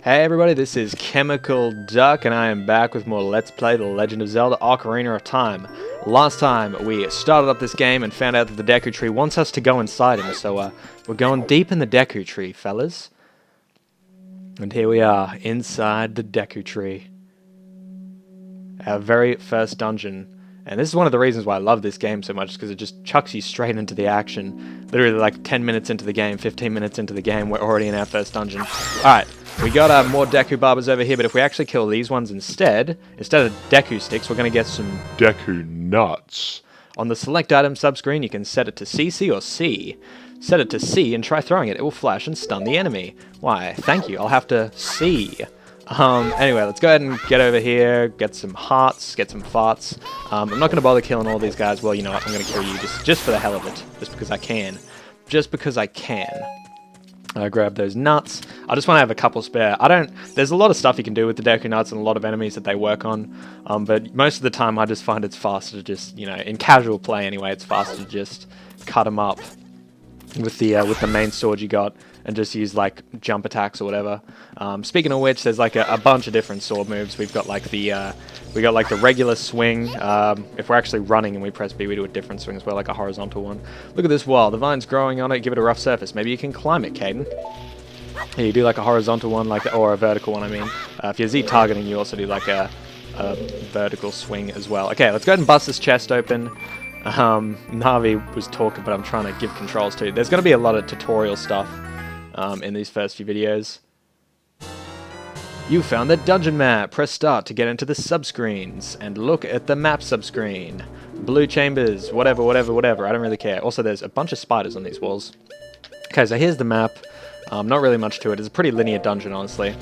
Hey everybody, this is Chemical Duck, and I am back with more Let's Play The Legend of Zelda Ocarina of Time. Last time, we started up this game and found out that the Deku Tree wants us to go inside him, so we're going deep in the Deku Tree, fellas. And here we are, inside the Deku Tree. Our very first dungeon. And this is one of the reasons why I love this game so much, because it just chucks you straight into the action. Literally like 10 minutes into the game, 15 minutes into the game, we're already in our first dungeon. Alright, we got more Deku Barbers over here, but if we actually kill these ones instead of Deku Sticks, we're going to get some Deku Nuts. On the Select Item subscreen, you can set it to CC or C. Set it to C and try throwing it. It will flash and stun the enemy. Why, thank you, I'll have to C. Anyway, let's go ahead and get over here, get some hearts, get some farts. I'm not going to bother killing all these guys. Well, you know what, I'm going to kill you just for the hell of it. Just because I can. Just because I can. Grab those nuts. I just want to have a couple spare. There's a lot of stuff you can do with the Deku Nuts and a lot of enemies that they work on. But most of the time I just find it's faster to just, you know, in casual play anyway, it's faster to just cut them up with the main sword you got and just use like jump attacks or whatever. Speaking of which, there's like a bunch of different sword moves. We've got like the regular swing. If we're actually running and we press B, we do a different swing as well, like a horizontal one. Look at this wall. The vine's growing on it. Give it a rough surface. Maybe you can climb it, Caden. Yeah, you do like a horizontal one, or a vertical one. I mean, if you're Z targeting, you also do like a vertical swing as well. Okay, let's go ahead and bust this chest open. Navi was talking, but I'm trying to give controls too. There's going to be a lot of tutorial stuff in these first few videos. You found the dungeon map. Press start to get into the subscreens and look at the map subscreen. Blue chambers, whatever. I don't really care. Also, there's a bunch of spiders on these walls. Okay, so here's the map. Not really much to it. It's a pretty linear dungeon, honestly.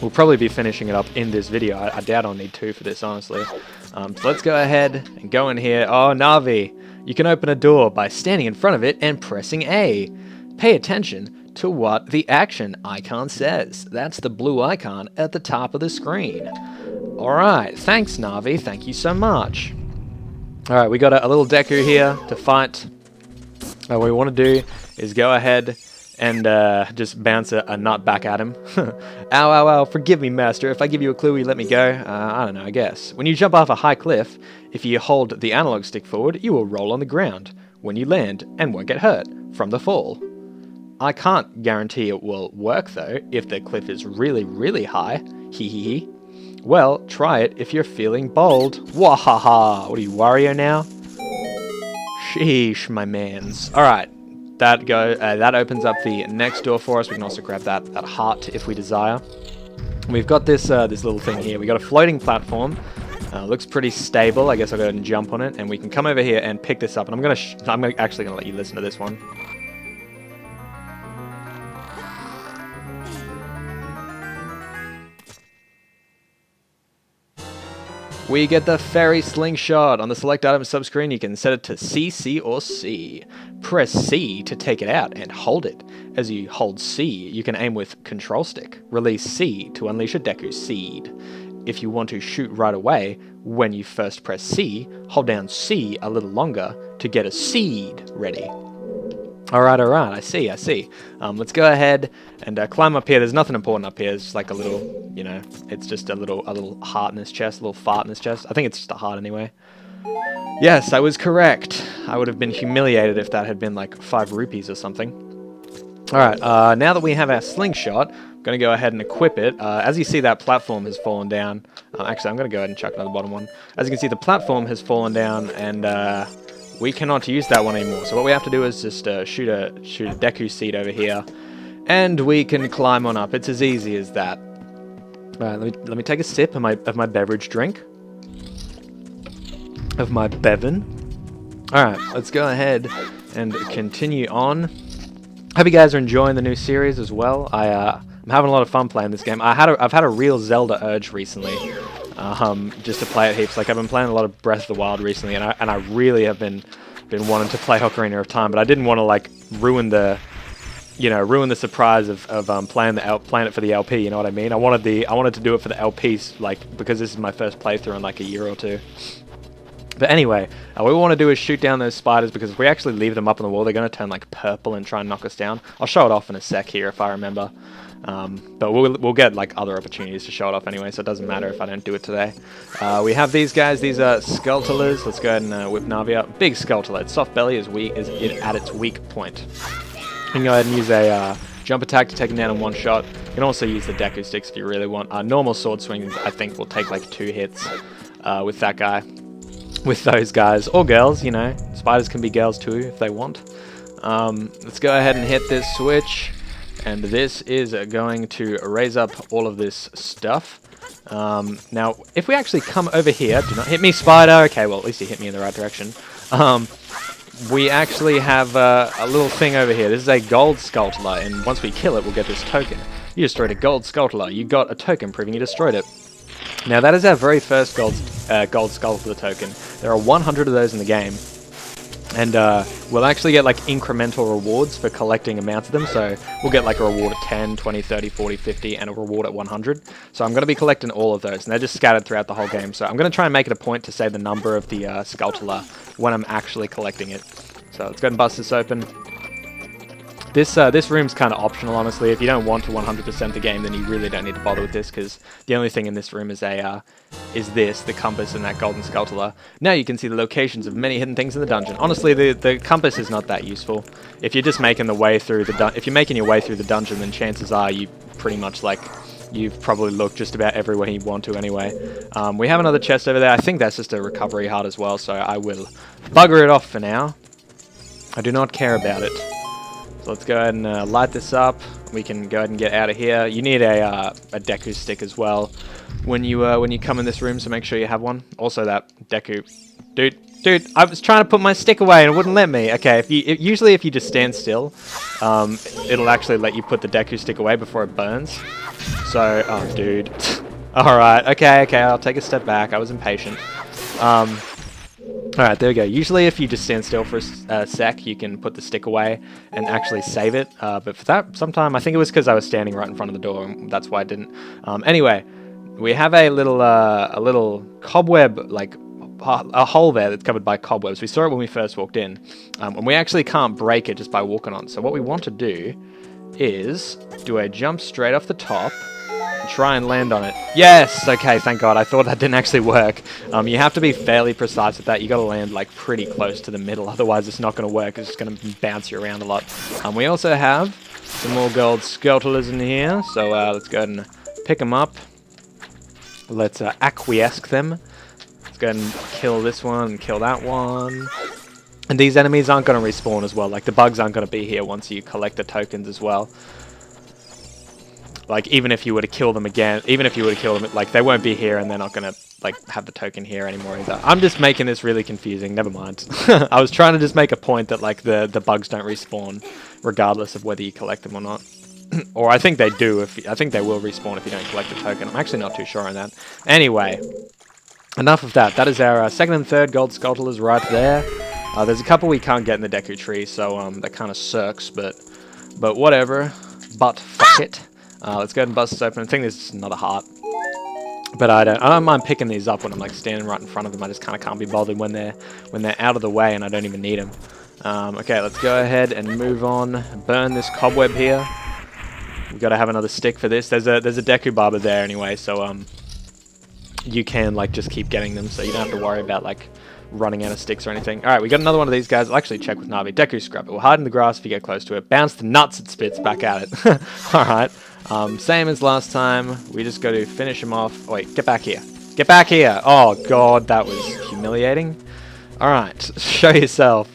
We'll probably be finishing it up in this video. I doubt I'll need two for this, honestly. So let's go ahead and go in here. Oh, Navi, you can open a door by standing in front of it and pressing A. Pay attention to what the action icon says. That's the blue icon at the top of the screen. Alright, thanks Navi, thank you so much. Alright, we got a little Deku here to fight. What we want to do is go ahead and just bounce a nut back at him. Ow, forgive me, master. If I give you a clue, will you let me go? I don't know, I guess. When you jump off a high cliff, if you hold the analog stick forward, you will roll on the ground when you land and won't get hurt from the fall. I can't guarantee it will work, though, if the cliff is really, really high. Hee. Well, try it if you're feeling bold. Wahaha! What are you, Wario now? Sheesh, my mans. Alright. That opens up the next door for us. We can also grab that heart if we desire. We've got this little thing here. We got a floating platform. Looks pretty stable. I guess I'll go ahead and jump on it, and we can come over here and pick this up. And I'm actually gonna let you listen to this one. We get the fairy slingshot. On the select item subscreen, you can set it to CC or C. Press C to take it out and hold it. As you hold C, you can aim with control stick. Release C to unleash a Deku Seed. If you want to shoot right away, when you first press C, hold down C a little longer to get a seed ready. Alright, I see. Let's go ahead and climb up here. There's nothing important up here. It's just like a little, you know, it's just a little heart in this chest, a little fart in this chest. I think it's just a heart anyway. Yes, I was correct. I would have been humiliated if that had been like 5 rupees or something. Alright, now that we have our slingshot, I'm going to go ahead and equip it. As you see, that platform has fallen down. Actually, I'm going to go ahead and chuck another bottom one. As you can see, the platform has fallen down, and we cannot use that one anymore. So what we have to do is just shoot a Deku Seed over here, and we can climb on up. It's as easy as that. Let me take a sip of my beverage drink. Of my bevin. Alright, let's go ahead and continue on. Hope you guys are enjoying the new series as well. I'm having a lot of fun playing this game. I've had a real Zelda urge recently. Just to play it heaps. Like, I've been playing a lot of Breath of the Wild recently, and I really have been wanting to play Ocarina of Time, but I didn't want to like ruin the surprise of playing it for the LP. You know what I mean? I wanted to do it for the LPs, like, because this is my first playthrough in like a year or two. But anyway, what we want to do is shoot down those spiders, because if we actually leave them up on the wall, they're going to turn like purple and try and knock us down. I'll show it off in a sec here if I remember. But we'll get like other opportunities to show it off anyway, so it doesn't matter if I don't do it today. We have these guys. These are Skulltulas. Let's go ahead and whip Navi up. Big Skulltula. Its soft belly is at its weak point. You can go ahead and use a jump attack to take him down in one shot. You can also use the Deku sticks if you really want. Normal sword swings, I think, will take like 2 hits with that guy. With those guys. Or girls, you know. Spiders can be girls too if they want. Let's go ahead and hit this switch. And this is going to raise up all of this stuff. Now, if we actually come over here... Do not hit me, spider! Okay, well, at least he hit me in the right direction. We actually have a little thing over here. This is a gold Skulltula, and once we kill it, we'll get this token. You destroyed a gold Skulltula. You got a token proving you destroyed it. Now, that is our very first gold Skulltula token. There are 100 of those in the game. And we'll actually get like incremental rewards for collecting amounts of them. So we'll get like a reward at 10, 20, 30, 40, 50, and a reward at 100. So I'm going to be collecting all of those, and they're just scattered throughout the whole game. So I'm going to try and make it a point to say the number of the Skulltula when I'm actually collecting it. So let's go ahead and bust this open. This room's kind of optional, honestly. If you don't want to 100% the game, then you really don't need to bother with this, because the only thing in this room is the compass and that golden Skulltula. Now you can see the locations of many hidden things in the dungeon. Honestly, the compass is not that useful. If you're just making the way through if you're making your way through the dungeon, then chances are you pretty much you've probably looked just about everywhere you want to anyway. We have another chest over there. I think that's just a recovery heart as well, so I will bugger it off for now. I do not care about it. So let's go ahead and light this up. We can go ahead and get out of here. You need a Deku stick as well when you come in this room, so make sure you have one. Also that Deku... Dude, I was trying to put my stick away and it wouldn't let me. Okay, usually if you just stand still, it'll actually let you put the Deku stick away before it burns. So, oh dude. Alright, okay, I'll take a step back. I was impatient. Alright, there we go. Usually if you just stand still for a sec, you can put the stick away and actually save it. But for that, sometime, I think it was because I was standing right in front of the door, and that's why I didn't. Anyway, we have a little cobweb, like a hole there that's covered by cobwebs. We saw it when we first walked in. And we actually can't break it just by walking on. So what we want to do is do a jump straight off the top. Try and land on it. Yes! Okay, thank God. I thought that didn't actually work. You have to be fairly precise with that. You got to land like pretty close to the middle, otherwise it's not going to work. It's just going to bounce you around a lot. We also have some more gold Skulltulas in here, so let's go ahead and pick them up. Let's acquiesce them. Let's go ahead and kill this one and kill that one. And these enemies aren't going to respawn as well. Like, the bugs aren't going to be here once you collect the tokens as well. Like, even if you were to kill them again, like, they won't be here and they're not going to, like, have the token here anymore either. I'm just making this really confusing. Never mind. I was trying to just make a point that, like, the bugs don't respawn regardless of whether you collect them or not. Or I think they do. I think they will respawn if you don't collect the token. I'm actually not too sure on that. Anyway, enough of that. That is our second and third gold Skulltulas right there. There's a couple we can't get in the Deku Tree, so that kind of sucks, but whatever. But fuck it. Let's go ahead and bust this open. I think there's another heart. But I don't mind picking these up when I'm like standing right in front of them. I just kind of can't be bothered when they're out of the way and I don't even need them. Okay, let's go ahead and move on. Burn this cobweb here. We've got to have another stick for this. There's a Deku Barber there anyway, so you can like just keep getting them, so you don't have to worry about like running out of sticks or anything. Alright, we got another one of these guys. I'll actually check with Navi. Deku Scrub. It will hide in the grass if you get close to it. Bounce the nuts it spits back at it. Alright. Same as last time. We just got to finish him off. Oh, wait, get back here. Get back here! Oh god, that was humiliating. Alright, show yourself.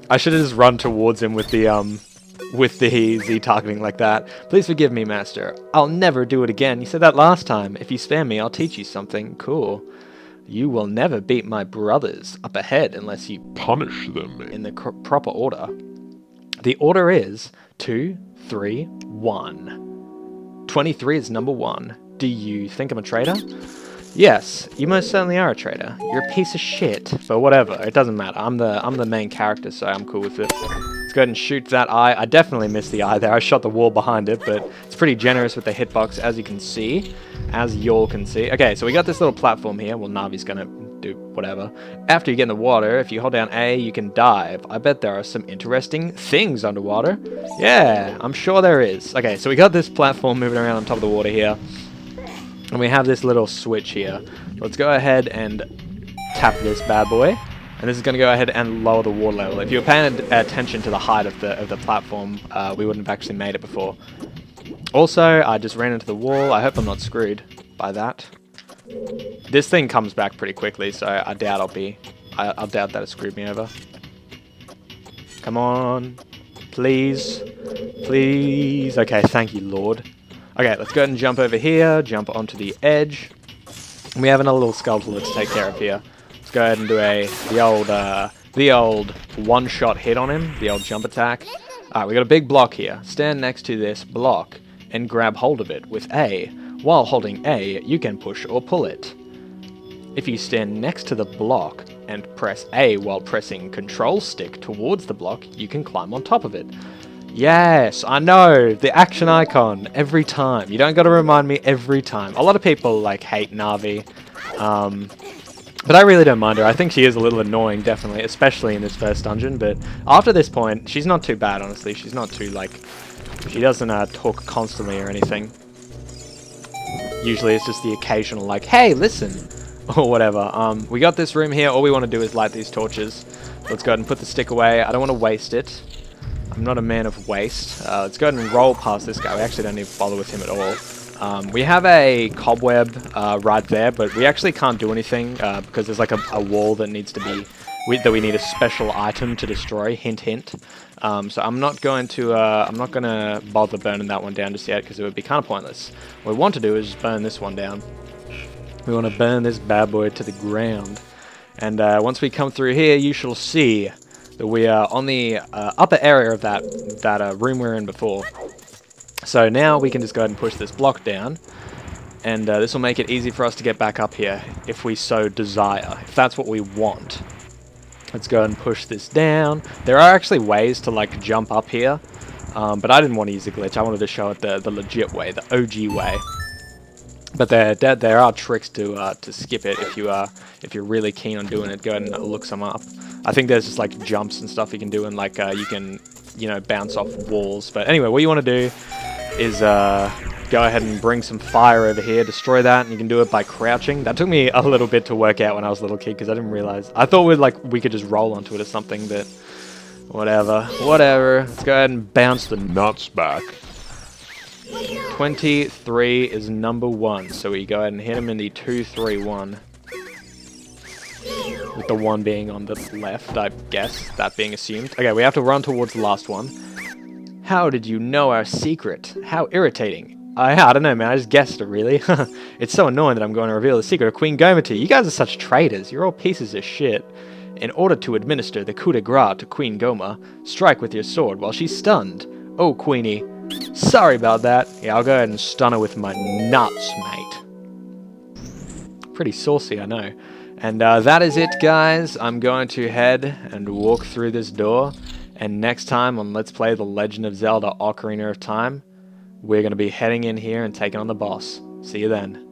I should have just run towards him with the Z targeting like that. Please forgive me, master. I'll never do it again. You said that last time. If you spare me, I'll teach you something. Cool. You will never beat my brothers up ahead unless you punish them in the proper order. The order is 2, 3, 1. 23 is number 1. Do you think I'm a traitor? Yes, you most certainly are a traitor. You're a piece of shit, but whatever. It doesn't matter. I'm the main character, so I'm cool with it. Let's go ahead and shoot that eye. I definitely missed the eye there. I shot the wall behind it, but it's pretty generous with the hitbox, as you can see. As y'all can see. Okay, so we got this little platform here. Well, Navi's gonna do whatever. After you get in the water, if you hold down A, you can dive. I bet there are some interesting things underwater. Yeah, I'm sure there is. Okay, so we got this platform moving around on top of the water here. And we have this little switch here. Let's go ahead and tap this bad boy. And this is going to go ahead and lower the water level. If you were paying attention to the height of the platform, we wouldn't have actually made it before. Also, I just ran into the wall. I hope I'm not screwed by that. This thing comes back pretty quickly, so I doubt I doubt that it screwed me over. Come on. Please. Please. Okay, thank you, Lord. Okay, let's go ahead and jump over here, jump onto the edge. And we have another little skeleton to take care of here. Let's go ahead and do the old one-shot hit on him, the old jump attack. Alright, we got a big block here. Stand next to this block and grab hold of it with A. While holding A, you can push or pull it. If you stand next to the block and press A while pressing Control Stick towards the block, you can climb on top of it. Yes, I know, the action icon, every time. You don't gotta remind me every time. A lot of people, like, hate Navi. But I really don't mind her. I think she is a little annoying, definitely, especially in this first dungeon. But after this point, she's not too bad, honestly. She's not too, like... She doesn't talk constantly or anything. Usually it's just the occasional, like, hey, listen! Or whatever. We got this room here. All we want to do is light these torches. Let's go ahead and put the stick away. I don't want to waste it. I'm not a man of waste. Let's go ahead and roll past this guy. We actually don't need to bother with him at all. We have a cobweb right there, but we actually can't do anything because there's like a wall that needs to be that we need a special item to destroy. Hint, hint. So I'm not going to bother burning that one down just yet because it would be kind of pointless. What we want to do is just burn this one down. We want to burn this bad boy to the ground. And once we come through here, you shall see that we are on the upper area of that room we were in before. So now we can just go ahead and push this block down, and this will make it easy for us to get back up here if we so desire, if that's what we want. Let's go ahead and push this down. There are actually ways to like jump up here, but I didn't want to use a glitch. I wanted to show it the legit way, the OG way. But there are tricks to skip it if you're really keen on doing it. Go ahead and look some up. I think there's just like jumps and stuff you can do, and like you can bounce off walls. But anyway, what you want to do is go ahead and bring some fire over here, destroy that, and you can do it by crouching. That took me a little bit to work out when I was a little kid because I didn't realize. I thought we could just roll onto it or something, but whatever. Let's go ahead and bounce the nuts back. 23 is number 1, so we go ahead and hit him in the 2, 3, 1. With the 1 being on the left, I guess, that being assumed. Okay, we have to run towards the last one. How did you know our secret? How irritating. I don't know, man, I just guessed it, really. It's so annoying that I'm going to reveal the secret of Queen Goma to you. You guys are such traitors. You're all pieces of shit. In order to administer the coup de grace to Queen Goma, strike with your sword while she's stunned. Oh, Queenie. Sorry about that. Yeah, I'll go ahead and stun her with my nuts, mate. Pretty saucy, I know. And that is it, guys. I'm going to head and walk through this door. And next time on Let's Play The Legend of Zelda Ocarina of Time, we're going to be heading in here and taking on the boss. See you then.